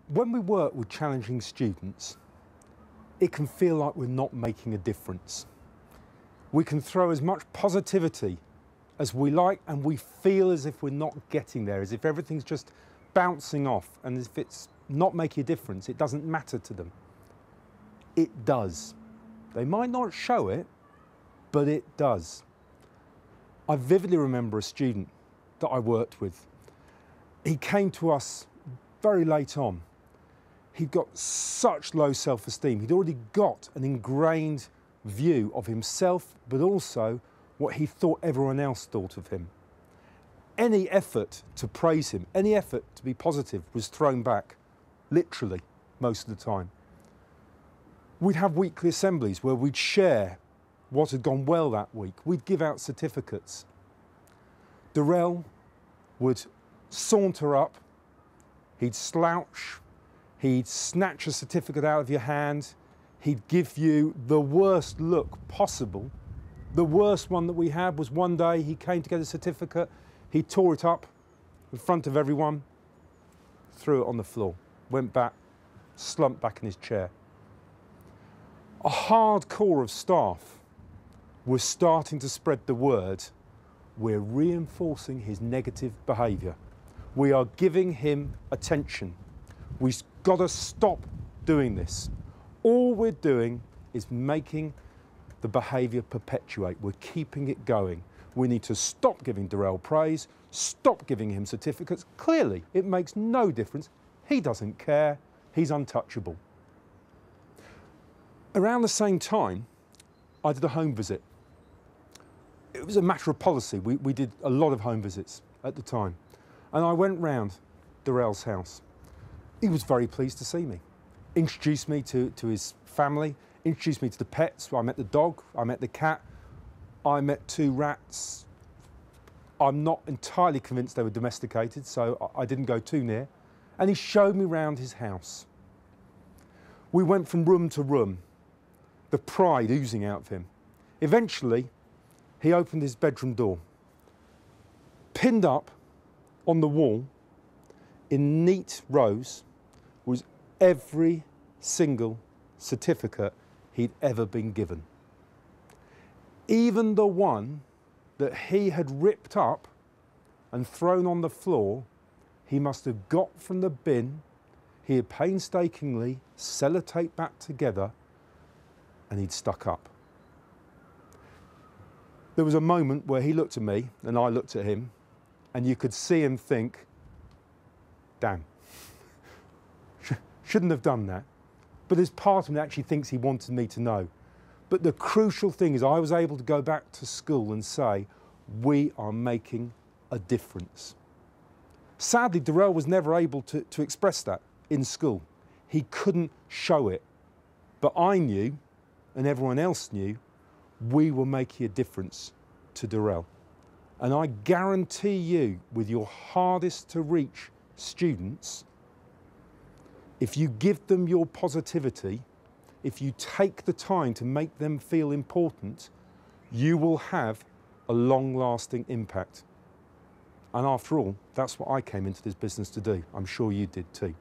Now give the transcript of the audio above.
When we work with challenging students, it can feel like we're not making a difference. We can throw as much positivity as we like, and we feel as if we're not getting there, as if everything's just bouncing off, and as if it's not making a difference. It doesn't matter to them. It does. They might not show it, but it does. I vividly remember a student that I worked with. He came to us very late on. He'd got such low self-esteem. He'd already got an ingrained view of himself, but also what he thought everyone else thought of him. Any effort to praise him, any effort to be positive was thrown back, literally, most of the time. We'd have weekly assemblies where we'd share what had gone well that week. We'd give out certificates. Durrell would saunter up, he'd slouch, he'd snatch a certificate out of your hand, he'd give you the worst look possible. The worst one that we had was one day he came to get a certificate, he tore it up in front of everyone, threw it on the floor, went back, slumped back in his chair. A hard core of staff were starting to spread the word, we're reinforcing his negative behaviour. We are giving him attention. We've got to stop doing this. All we're doing is making the behaviour perpetuate. We're keeping it going. We need to stop giving Durrell praise, stop giving him certificates. Clearly, it makes no difference. He doesn't care. He's untouchable. Around the same time, I did a home visit. It was a matter of policy. We did a lot of home visits at the time. And I went round Durrell's house. He was very pleased to see me. Introduced me to his family, introduced me to the pets. I met the dog, I met the cat, I met 2 rats. I'm not entirely convinced they were domesticated, so I didn't go too near. And he showed me round his house. We went from room to room, the pride oozing out of him. Eventually, he opened his bedroom door. Pinned up on the wall in neat rows was every single certificate he'd ever been given. Even the one that he had ripped up and thrown on the floor, he must have got from the bin. He had painstakingly sellotaped back together and he'd stuck up. There was a moment where he looked at me and I looked at him, and you could see him think, damn, shouldn't have done that. But there's part of him that actually thinks he wanted me to know. But the crucial thing is I was able to go back to school and say, we are making a difference. Sadly, Durrell was never able to express that in school. He couldn't show it. But I knew, and everyone else knew, we were making a difference to Durrell. And I guarantee you, with your hardest to reach students, if you give them your positivity, if you take the time to make them feel important, you will have a long-lasting impact. And after all, that's what I came into this business to do. I'm sure you did too.